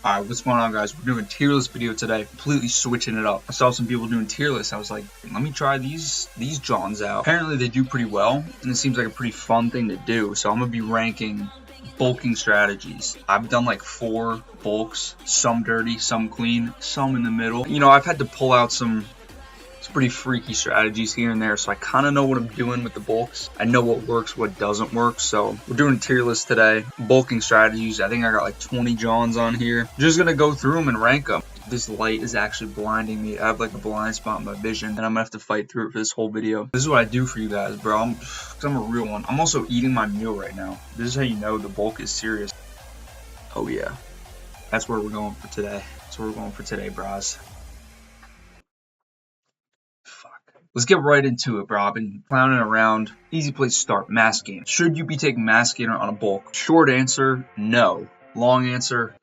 Alright, what's going on, guys? We're doing a tier list video today, completely switching it up. I saw some people doing tier lists. I was like, let me try these Johns out. Apparently they do pretty well, and it seems like a pretty fun thing to do. So I'm gonna be ranking bulking strategies. I've done like 4 bulks, some dirty, some clean, some in the middle. You know, I've had to pull out some pretty freaky strategies here and there, so I kind of know what I'm doing with the bulks. I know what works, what doesn't work. So we're doing a tier list today. Bulking strategies. I think I got like 20 Johns on here. Just gonna go through them and rank them. This light is actually blinding me. I have like a blind spot in my vision, and I'm gonna have to fight through it for this whole video. This is what I do for you guys, bro. I'm a real one. I'm also eating my meal right now. This is how you know the bulk is serious. Oh yeah, that's where we're going for today. That's where we're going for today, bros. Let's get right into it, bro. I've been clowning around. Easy place to start, mass gainer. Should you be taking mass gainer on a bulk? Short answer, no. Long answer,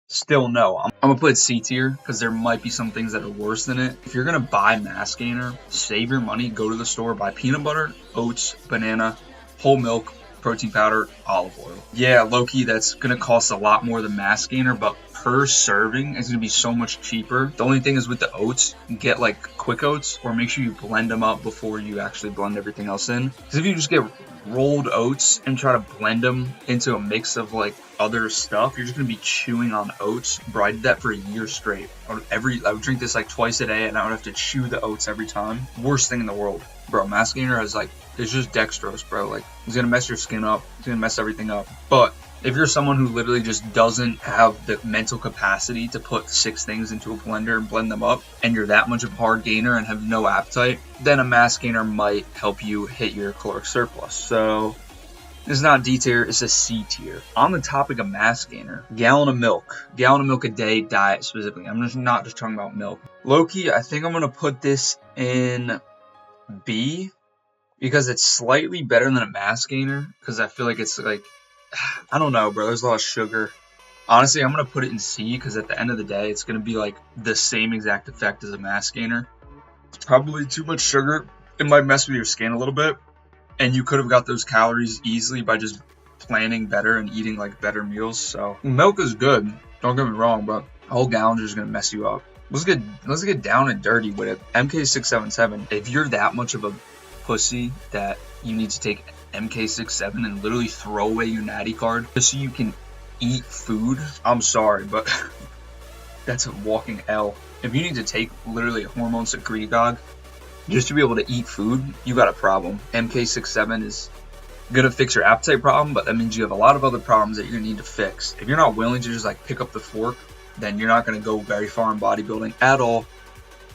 still no. I'm gonna put C tier because there might be some things that are worse than it. If you're gonna buy mass gainer, save your money, go to the store, buy peanut butter, oats, banana, whole milk, protein powder, olive oil. Yeah, low-key, that's gonna cost a lot more than mass gainer, but per serving is gonna be so much cheaper. The only thing is with the oats, get like quick oats, or make sure you blend them up before you actually blend everything else in. Because if you just get rolled oats and try to blend them into a mix of like other stuff, you're just gonna be chewing on oats. Bro, I did that for a year straight. I would drink this like twice a day, and I would have to chew the oats every time. Worst thing in the world. Bro, mass gainer is like, it's just dextrose, bro. Like, it's gonna mess your skin up. It's gonna mess everything up. But if you're someone who literally just doesn't have the mental capacity to put 6 things into a blender and blend them up, and you're that much of a hard gainer and have no appetite, then a mass gainer might help you hit your caloric surplus. So this is not D tier, it's a C tier. On the topic of mass gainer, gallon of milk a day diet specifically. I'm just not just talking about milk. Low-key, I think I'm gonna put this in B because it's slightly better than a mass gainer, because I feel like it's like, I don't know, bro. There's a lot of sugar. Honestly, I'm going to put it in C because at the end of the day, it's going to be like the same exact effect as a mass gainer. It's probably too much sugar. It might mess with your skin a little bit. And you could have got those calories easily by just planning better and eating like better meals. So milk is good. Don't get me wrong, but a whole gallon is going to mess you up. Let's get down and dirty with it. MK677. If you're that much of a pussy that you need to take MK67 and literally throw away your natty card just so you can eat food, I'm sorry, but that's a walking L. If you need to take literally a hormone secretagogue just to be able to eat food, you got a problem. MK67 is gonna fix your appetite problem, but that means you have a lot of other problems that you're gonna need to fix. If you're not willing to just like pick up the fork, then you're not gonna go very far in bodybuilding at all.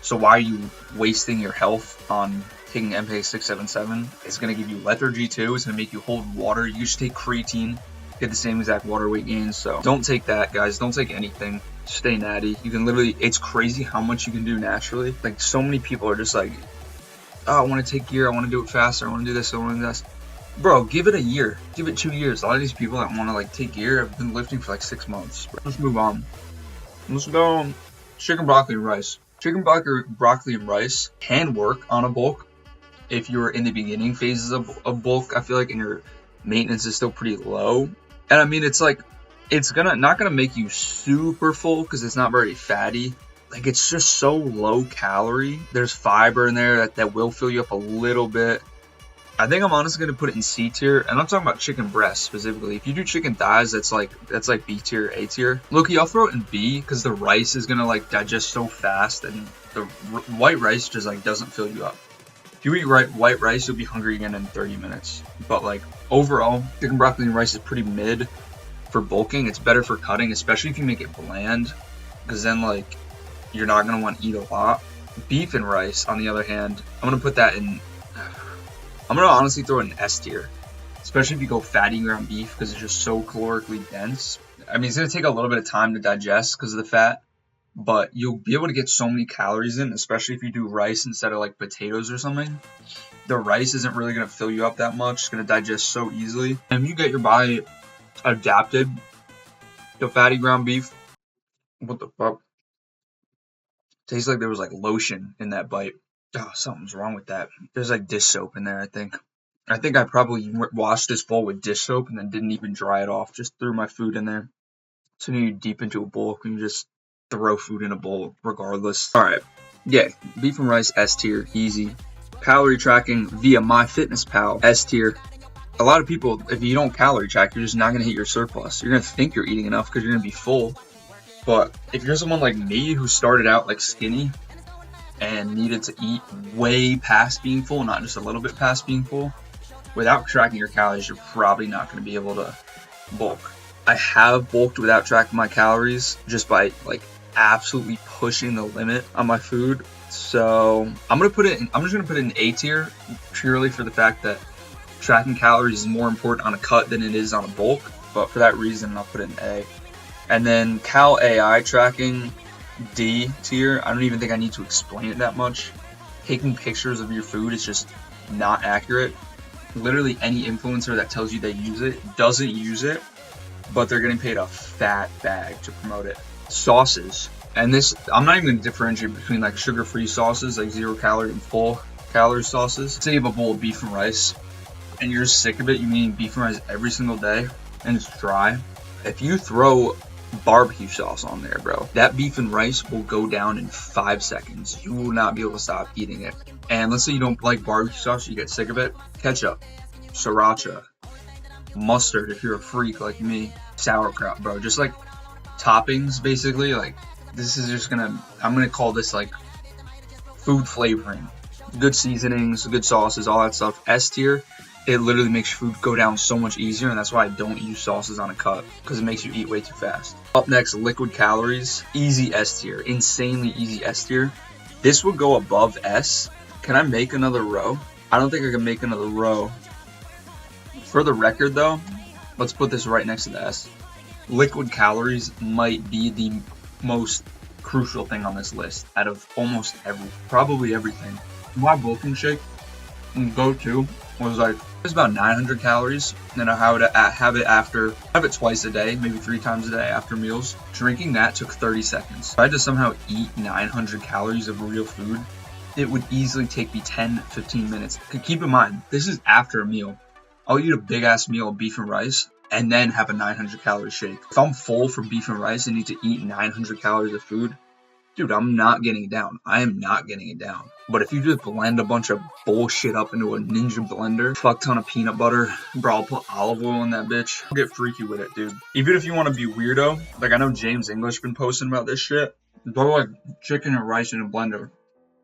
So why are you wasting your health on taking MK677? It's going to give you lethargy too. It's going to make you hold water. You just take creatine, get the same exact water weight gain. So don't take that, guys. Don't take anything. Stay natty. You can literally, it's crazy how much you can do naturally. Like, so many people are just like, oh, I want to take gear. I want to do it faster. I want to do this. I want to do this. Bro, give it a year. Give it 2 years. A lot of these people that want to like take gear have been lifting for like 6 months. Bro. Let's move on. Let's go chicken, broccoli, and rice. Chicken, broccoli, and rice can work on a bulk if you're in the beginning phases of bulk. I feel like, and your maintenance is still pretty low. And I mean, it's like, it's not gonna make you super full because it's not very fatty. Like, it's just so low calorie. There's fiber in there that will fill you up a little bit. I think I'm honestly gonna put it in C tier, and I'm talking about chicken breast specifically. If you do chicken thighs, that's like B tier, A tier. Look, I'll throw it in B because the rice is gonna like digest so fast, and the white rice just like doesn't fill you up. If you eat white rice, you'll be hungry again in 30 minutes. But like overall, chicken, broccoli, and rice is pretty mid for bulking. It's better for cutting, especially if you make it bland, because then like you're not gonna want to eat a lot. Beef and rice, on the other hand, I'm gonna put that in. I'm gonna honestly throw it in S tier, especially if you go fatty ground beef because it's just so calorically dense. I mean, it's gonna take a little bit of time to digest because of the fat, but you'll be able to get so many calories in, especially if you do rice instead of like potatoes or something. The rice isn't really gonna fill you up that much. It's gonna digest so easily, and if you get your body adapted to fatty ground beef, what the fuck? Tastes like there was like lotion in that bite. Oh, something's wrong with that. There's like dish soap in there, I think. I think I probably washed this bowl with dish soap and then didn't even dry it off. Just threw my food in there. So you deep into a bowl, you can just throw food in a bowl regardless. Alright, yeah, beef and rice, S tier, easy. Calorie tracking via MyFitnessPal, S tier. A lot of people, if you don't calorie track, you're just not going to hit your surplus. You're going to think you're eating enough because you're going to be full. But if you're someone like me who started out like skinny and needed to eat way past being full, not just a little bit past being full, without tracking your calories, you're probably not going to be able to bulk. I have bulked without tracking my calories just by like absolutely pushing the limit on my food. So I'm just gonna put it in A tier purely for the fact that tracking calories is more important on a cut than it is on a bulk. But for that reason, I'll put it in A. And then Cal AI tracking, D tier. I don't even think I need to explain it that much. Taking pictures of your food is just not accurate. Literally any influencer that tells you they use it doesn't use it, but they're getting paid a fat bag to promote it. Sauces. And this, I'm not even going to differentiate between like sugar-free sauces, like 0 calorie and full calorie sauces. Say you have a bowl of beef and rice and you're sick of it, you eat beef and rice every single day and it's dry. If you throw barbecue sauce on there, bro, that beef and rice will go down in 5 seconds. You will not be able to stop eating it. And let's say you don't like barbecue sauce, you get sick of it. Ketchup, sriracha, mustard if you're a freak like me, sauerkraut, bro. Just like toppings, basically. Like this is just I'm gonna call this like food flavoring. Good seasonings, good sauces, all that stuff. S tier, it literally makes food go down so much easier, and that's why I don't use sauces on a cut, because it makes you eat way too fast. Up next, liquid calories, easy S tier, insanely easy S tier. This would go above S. Can I make another row? I don't think I can make another row. For the record though, let's put this right next to the S. Liquid calories might be the most crucial thing on this list out of almost probably everything. My bulking shake go-to was like, it's about 900 calories, and I have it twice a day, maybe 3 times a day after meals. Drinking that took 30 seconds. If I had to somehow eat 900 calories of real food, it would easily take me 10-15 minutes. Keep in mind, this is after a meal. I'll eat a big ass meal of beef and rice and then have a 900 calorie shake. If I'm full from beef and rice and need to eat 900 calories of food, dude, I'm not getting it down. I am not getting it down. But if you just blend a bunch of bullshit up into a ninja blender, fuck ton of peanut butter, bro, I'll put olive oil in that bitch. I'll get freaky with it, dude. Even if you want to be weirdo, like I know James English been posting about this shit, throw like chicken and rice in a blender.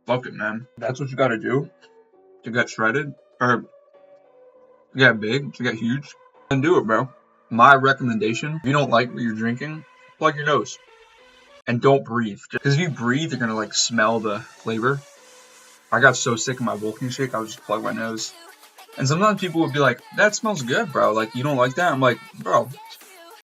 Fuck it, man. That's what you gotta do to get shredded, or to get big, to get huge. And do it, bro. My recommendation, if you don't like what you're drinking, plug your nose. And don't breathe. Because if you breathe, you're gonna like smell the flavor. I got so sick of my bulking shake, I would just plug my nose. And sometimes people would be like, that smells good, bro. Like, you don't like that? I'm like, bro,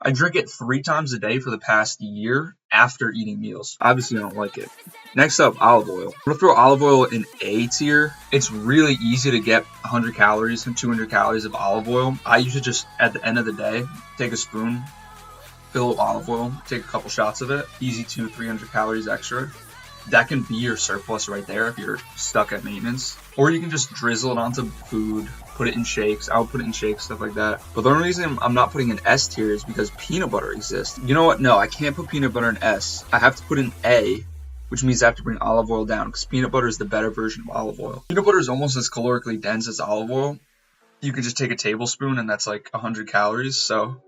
I drink it 3 times a day for the past year after eating meals. Obviously, I don't like it. Next up, olive oil. I'm gonna throw olive oil in A tier. It's really easy to get 100 calories and 200 calories of olive oil. I usually just, at the end of the day, take a spoon, fill it with olive oil, take a couple shots of it. Easy 200-300 calories extra. That can be your surplus right there if you're stuck at maintenance. Or you can just drizzle it onto food, put it in shakes. I would put it in shakes, stuff like that. But the only reason I'm not putting an S tier is because peanut butter exists. You know what? No, I can't put peanut butter in S. I have to put in A, which means I have to bring olive oil down, because peanut butter is the better version of olive oil. Peanut butter is almost as calorically dense as olive oil. You could just take a tablespoon and that's like 100 calories. So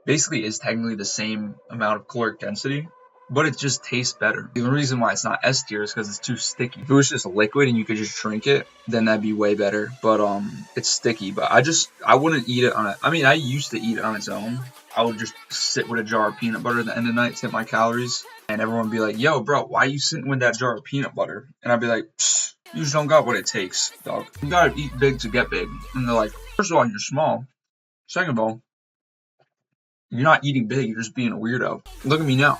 basically is technically the same amount of caloric density, but it just tastes better. The reason why it's not S tier is because it's too sticky. If it was just a liquid and you could just drink it, then that'd be way better. But it's sticky. But I wouldn't eat it on it. I mean, I used to eat it on its own. I would just sit with a jar of peanut butter at the end of the night to hit my calories. And everyone would be like, yo, bro, why are you sitting with that jar of peanut butter? And I'd be like, you just don't got what it takes, dog. You gotta eat big to get big. And they're like, first of all, you're small. Second of all, you're not eating big, you're just being a weirdo. Look at me now.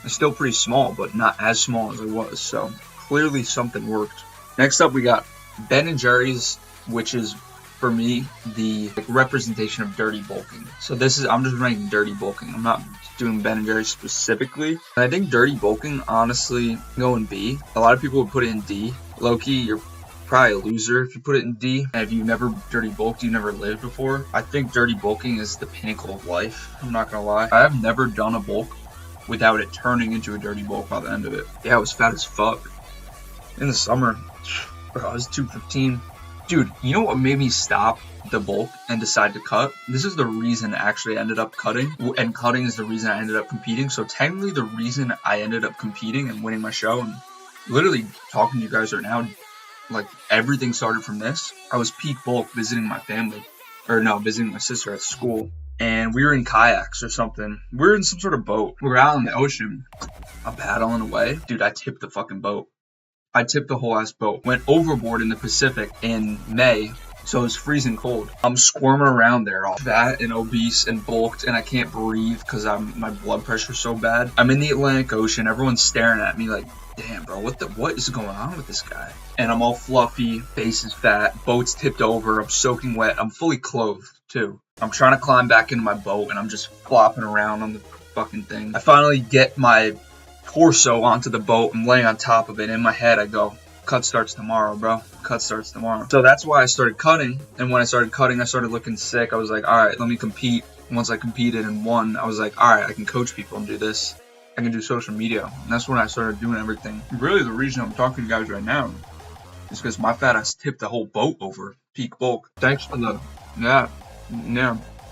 I'm still pretty small, but not as small as I was, so clearly something worked. Next up, we got Ben & Jerry's, which is, for me, the representation of dirty bulking. So I'm just ranking dirty bulking. I'm not doing Ben & Jerry's specifically. And I think dirty bulking, honestly, go in B. A lot of people would put it in D. Low-key, you're probably a loser if you put it in D. And if you've never dirty bulked, you've never lived before, I think dirty bulking is the pinnacle of life. I'm not gonna lie. I have never done a bulk without it turning into a dirty bulk by the end of it. Yeah, I was fat as fuck. In the summer, bro, I was 215. Dude, you know what made me stop the bulk and decide to cut? This is the reason I actually ended up cutting, and cutting is the reason I ended up competing. So technically the reason I ended up competing and winning my show and literally talking to you guys right now, like everything started from this. I was peak bulk visiting my family, or no, visiting my sister at school, and we were in kayaks or something. We were in some sort of boat. We were out in the ocean. I'm paddling away. Dude, I tipped the fucking boat. I tipped the whole ass boat. Went overboard in the Pacific in May, so it was freezing cold. I'm squirming around there all fat and obese and bulked, and I can't breathe because my blood pressure's so bad. I'm in the Atlantic Ocean. Everyone's staring at me like, damn, bro, what is going on with this guy? And I'm all fluffy, face is fat, boat's tipped over, I'm soaking wet, I'm fully clothed too. I'm trying to climb back into my boat and I'm just flopping around on the fucking thing. I finally get my torso onto the boat. I'm laying on top of it. In my head, I go, cut starts tomorrow, bro. Cut starts tomorrow. So that's why I started cutting. And when I started cutting, I started looking sick. I was like, all right, let me compete. Once I competed and won, I was like, all right, I can coach people and do this. I can do social media. And that's when I started doing everything. Really, the reason I'm talking to you guys right now is because my fat ass tipped the whole boat over. Peak bulk. Thanks for the, yeah.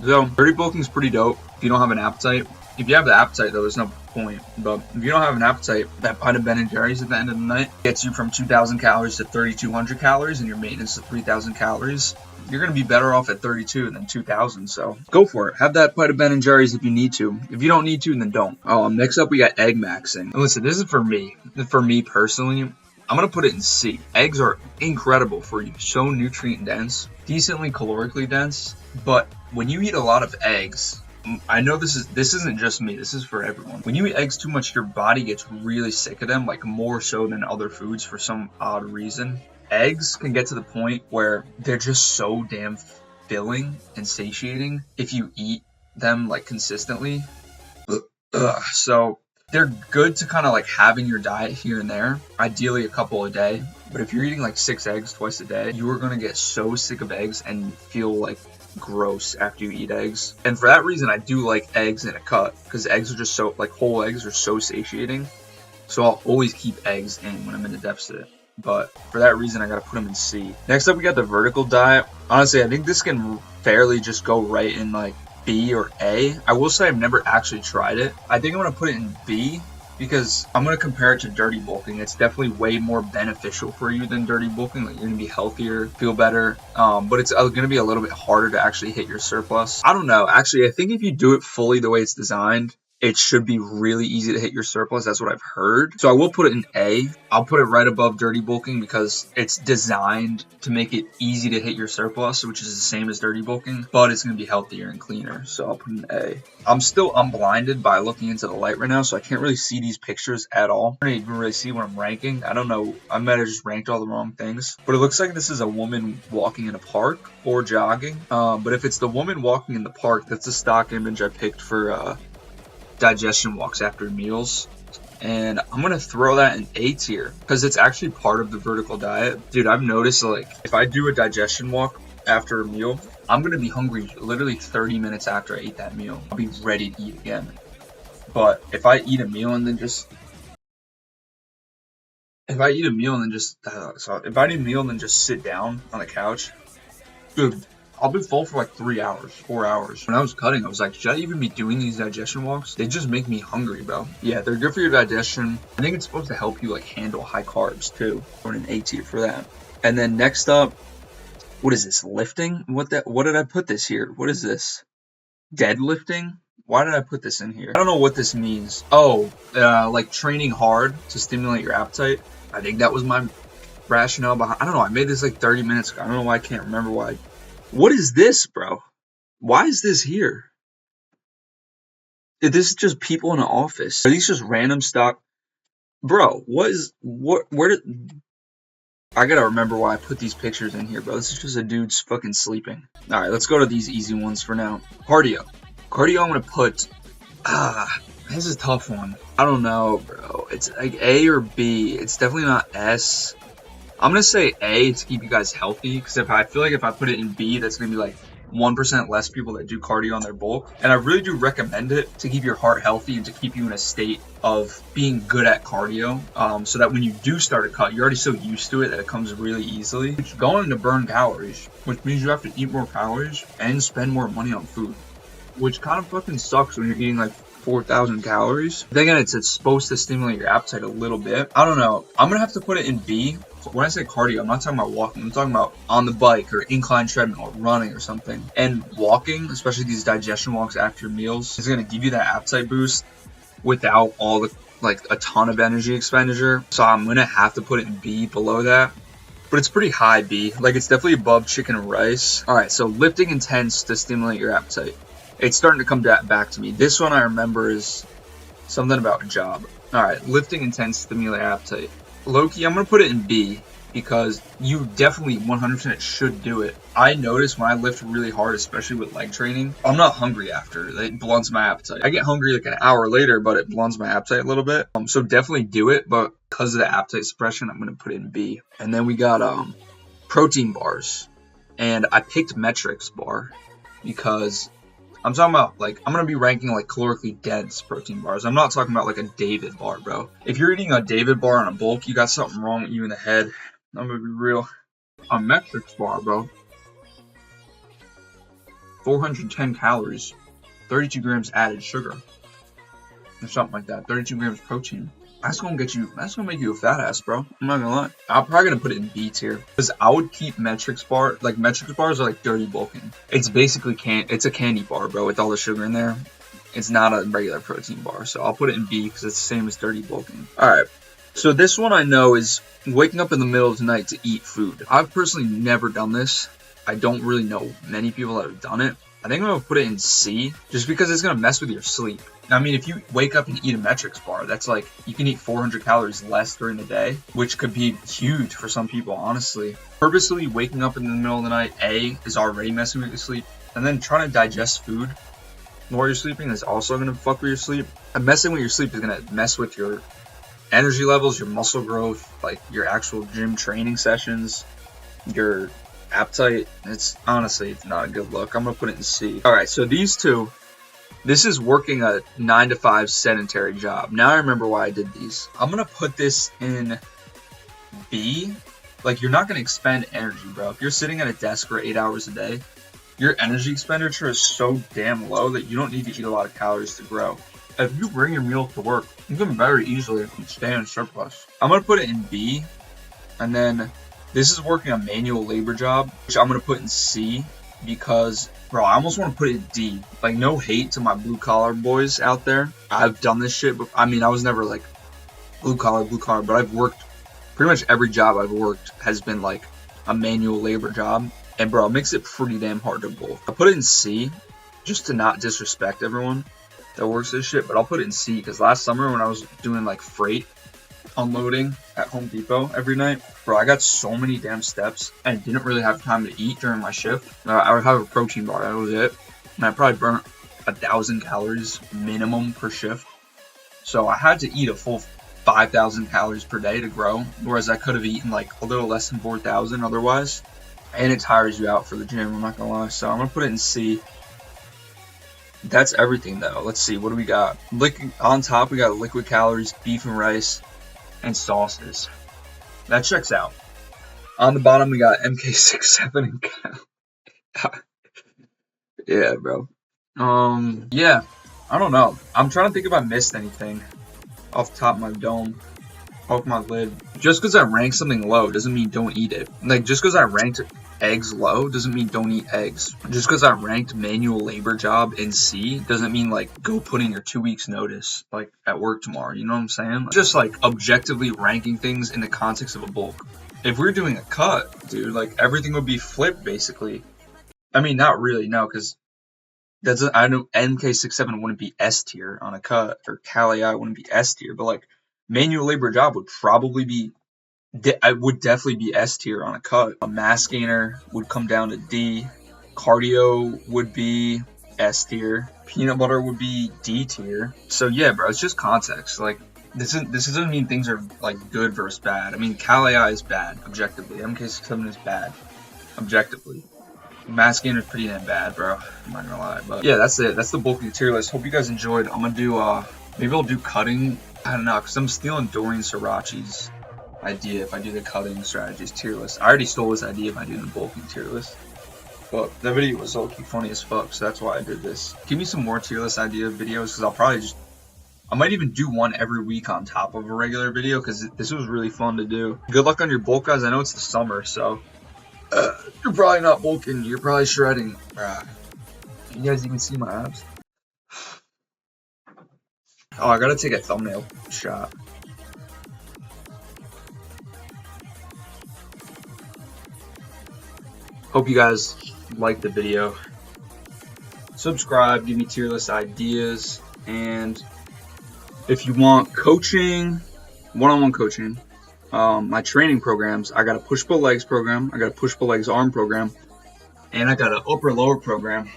So, dirty bulking is pretty dope if you don't have an appetite. If you have the appetite, though, there's no point. But if you don't have an appetite, that pint of Ben & Jerry's at the end of the night gets you from 2,000 calories to 3,200 calories, and your maintenance to 3,000 calories. You're going to be better off at 32 than 2,000, so go for it. Have that pint of Ben & Jerry's if you need to. If you don't need to, then don't. Next up, we got egg maxing. And listen, this is for me. For me personally, I'm going to put it in C. Eggs are incredible for you. So nutrient dense, decently calorically dense, but when you eat a lot of eggs, I know this isn't just me, this is for everyone. When you eat eggs too much, your body gets really sick of them, like more so than other foods for some odd reason. Eggs can get to the point where they're just so damn filling and satiating if you eat them like consistently. So they're good to kind of like have in your diet here and there, ideally a couple a day. But if you're eating like 6 eggs twice a day, you are going to get so sick of eggs and feel like gross after you eat eggs. And for that reason, I do like eggs in a cut, because eggs are just so, like, whole eggs are so satiating. So I'll always keep eggs in when I'm in a deficit. But for that reason, I gotta put them in C. Next up, we got the vertical diet. Honestly, I think this can fairly just go right in like B or A. I will say I've never actually tried it. I think I'm gonna put it in B, because I'm going to compare it to dirty bulking. It's definitely way more beneficial for you than dirty bulking. Like, you're going to be healthier, feel better, but it's going to be a little bit harder to actually hit your surplus. I don't know. Actually, I think if you do it fully the way it's designed, it should be really easy to hit your surplus. That's what I've heard. So I will put it in A. I'll put it right above dirty bulking because it's designed to make it easy to hit your surplus, which is the same as dirty bulking, but it's going to be healthier and cleaner. So I'll put it in A. I'm blinded by looking into the light right now, so I can't really see these pictures at all. I don't even really see what I'm ranking. I don't know. I might have just ranked all the wrong things, but it looks like this is a woman walking in a park or jogging. But if it's the woman walking in the park, that's a stock image I picked for, digestion walks after meals, and I'm gonna throw that in A tier because it's actually part of the vertical diet. Dude, I've noticed, like, if I do a digestion walk after a meal, I'm gonna be hungry literally 30 minutes after I eat that meal. I'll be ready to eat again. But if I eat a meal and then just sit down on the couch, dude, I'll be full for like 3 hours, 4 hours. When I was cutting, I was like, should I even be doing these digestion walks? They just make me hungry, bro. Yeah, they're good for your digestion. I think it's supposed to help you like handle high carbs too. Put an A tier for that. And then next up, what is this? Lifting? What did I put this here? What is this? Deadlifting? Why did I put this in here? I don't know what this means. Oh, like training hard to stimulate your appetite. I think that was my rationale behind. I don't know. I made this like 30 minutes ago. I don't know why I can't remember why. What is this, bro? Why is this here? This is just people in an office. Are these just random stock? Bro, I gotta remember why I put these pictures in here, bro. This is just a dude fucking sleeping. Alright, let's go to these easy ones for now. Cardio. Cardio, I'm gonna put, this is a tough one. I don't know, bro. It's like A or B. It's definitely not S. I'm gonna say A to keep you guys healthy, because I feel like if I put it in B, that's gonna be like 1% less people that do cardio on their bulk. And I really do recommend it to keep your heart healthy and to keep you in a state of being good at cardio, so that when you do start a cut, you're already so used to it that it comes really easily. It's going to burn calories, which means you have to eat more calories and spend more money on food, which kind of fucking sucks when you're eating like 4,000 calories. Then again, it's supposed to stimulate your appetite a little bit. I don't know. I'm gonna have to put it in B. When I say cardio, I'm not talking about walking. I'm talking about on the bike or incline treadmill or running or something. And walking, especially these digestion walks after meals, is gonna give you that appetite boost without all the, like, a ton of energy expenditure. So I'm gonna have to put it in B below that. But it's pretty high B. Like, it's definitely above chicken and rice. All right, so lifting intense to stimulate your appetite. It's starting to come back to me. This one I remember is something about a job. All right, lifting intense to stimulate appetite. Low-key, I'm going to put it in B because you definitely 100% should do it. I notice when I lift really hard, especially with leg training, I'm not hungry after. It blunts my appetite. I get hungry like an hour later, but it blunts my appetite a little bit. So definitely do it, but because of the appetite suppression, I'm going to put it in B. And then we got protein bars. And I picked Metrics bar because I'm talking about, like, I'm going to be ranking, like, calorically dense protein bars. I'm not talking about, like, a David bar, bro. If you're eating a David bar on a bulk, you got something wrong with you in the head. I'm going to be real. A Metrics bar, bro. 410 calories. 32 grams added sugar. Or something like that. 32 grams protein. That's gonna make you a fat ass, bro. I'm not gonna lie. I'm probably gonna put it in B tier because I would keep Metrics bar. Like, Metrics bars are like dirty bulking. It's basically it's a candy bar, bro, with all the sugar in there. It's not a regular protein bar, so I'll put it in B because it's the same as dirty bulking. All right. So this one I know is waking up in the middle of the night to eat food. I've personally never done this. I don't really know many people that have done it. I think I'm gonna put it in C just because it's gonna mess with your sleep. I mean, if you wake up and eat a Metrics bar, that's like, you can eat 400 calories less during the day, which could be huge for some people, honestly. Purposely waking up in the middle of the night, A, is already messing with your sleep, and then trying to digest food while you're sleeping is also going to fuck with your sleep. And messing with your sleep is going to mess with your energy levels, your muscle growth, like your actual gym training sessions, your appetite. It's honestly not a good look. I'm going to put it in C. All right, so these two. This is working a 9-to-5 sedentary job. Now I remember why I did these. I'm going to put this in B. Like, you're not going to expend energy, bro. If you're sitting at a desk for 8 hours a day, your energy expenditure is so damn low that you don't need to eat a lot of calories to grow. If you bring your meal to work, you can very easily stay in surplus. I'm going to put it in B. And then this is working a manual labor job, which I'm going to put in C because, bro, I almost want to put it in D. Like, no hate to my blue-collar boys out there. I've done this shit, but I mean, I was never, like, blue-collar, but I've worked, pretty much every job I've worked has been, like, a manual labor job. And, bro, it makes it pretty damn hard to bulk. I put it in C, just to not disrespect everyone that works this shit, but I'll put it in C, because last summer when I was doing, like, freight unloading at Home Depot every night, bro, I got so many damn steps and didn't really have time to eat during my shift. I would have a protein bar, that was it, and I probably burnt 1,000 calories minimum per shift. So I had to eat a full 5,000 calories per day to grow, whereas I could have eaten like a little less than 4,000 otherwise. And it tires you out for the gym, I'm not gonna lie. So I'm gonna put it in C. That's everything though. Let's see, what do we got? On top we got liquid calories, beef and rice, and sauces. That checks out. On the bottom we got MK67 and cow. Yeah, bro. Yeah. I don't know. I'm trying to think if I missed anything off the top of my dome. Off my lid. Just because I ranked something low doesn't mean don't eat it. Like, just because I ranked eggs low doesn't mean don't eat eggs. Just because I ranked manual labor job in C doesn't mean, like, go put in your 2 weeks notice, like, at work tomorrow. You know what I'm saying? Just, like, objectively ranking things in the context of a bulk. If we're doing a cut, dude, like, everything would be flipped, basically. I mean, not really, no, because I know MK67 wouldn't be S tier on a cut, or Cali I wouldn't be S tier, but, like, manual labor job would probably be, I would definitely be S tier on a cut. A mass gainer would come down to D. Cardio would be S tier. Peanut butter would be D tier. So yeah, bro, it's just context. Like, this doesn't mean things are like good versus bad. I mean, Cal AI is bad objectively. MK67 is bad objectively. Mass Gainer is pretty damn bad, bro. I'm not gonna lie, but yeah, that's it. That's the bulk of the tier list. Hope you guys enjoyed. I'm gonna do maybe I'll do cutting. I don't know, cause I'm stealing Dorian Sriracha's idea if I do the cutting strategies tier list. I already stole his idea if I do the bulking tier list. But that video was low-key funny as fuck, so that's why I did this. Give me some more tier list idea videos, because I'll probably I might even do one every week on top of a regular video, because this was really fun to do. Good luck on your bulk, guys. I know it's the summer, so you're probably not bulking. You're probably shredding. You guys even see my abs? Oh, I gotta take a thumbnail shot. Hope you guys liked the video. Subscribe, give me tier list ideas, and if you want coaching, one-on-one coaching, my training programs, I got a push-pull legs program, I got a push-pull legs arm program, and I got an upper-lower program.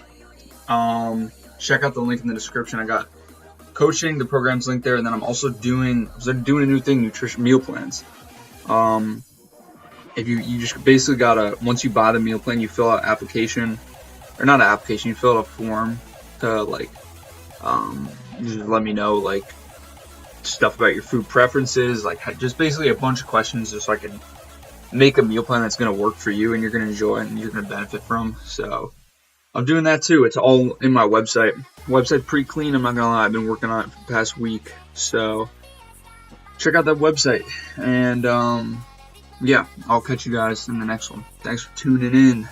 Check out the link in the description. I got coaching, the program's linked there, and then I'm also doing a new thing, nutrition meal plans. If you just basically gotta, once you buy the meal plan, you fill out application, or not an application, you fill out a form to like, just let me know like stuff about your food preferences, like just basically a bunch of questions, just so I can make a meal plan that's gonna work for you and you're gonna enjoy and you're gonna benefit from. So I'm doing that too. It's all in my website. Website pretty clean, I'm not gonna lie. I've been working on it for the past week, so check out that website. And yeah, I'll catch you guys in the next one. Thanks for tuning in.